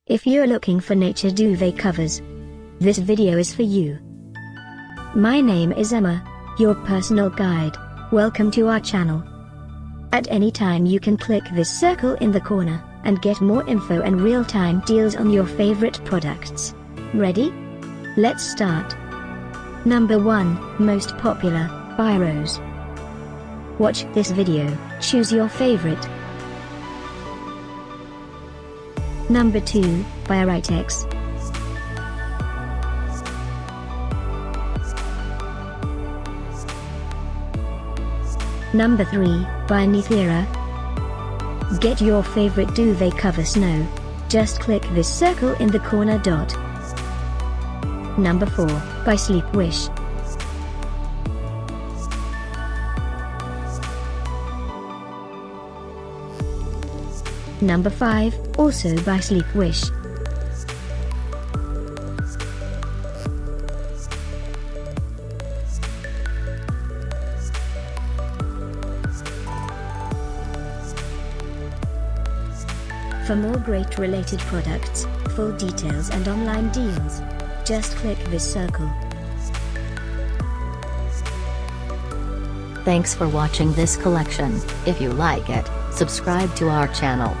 If you're looking for nature duvet covers, this video is for you. My name is Emma, your personal guide. Welcome to our channel. At any time you can click this circle in the corner, and get more info and real-time deals on your favorite products. Ready? Let's start. Number 1, Most Popular, by Rose. Watch this video, choose your favorite. Number 2, by Arightex. Number 3, by Neithera. Get your favorite duvet covers now. Just click this circle in the corner dot. Number 4, by Sleepwish. Number 5, also by Sleepwish. For more great related products, full details and online deals, just click this circle. Thanks for watching this collection. If you like it, subscribe to our channel.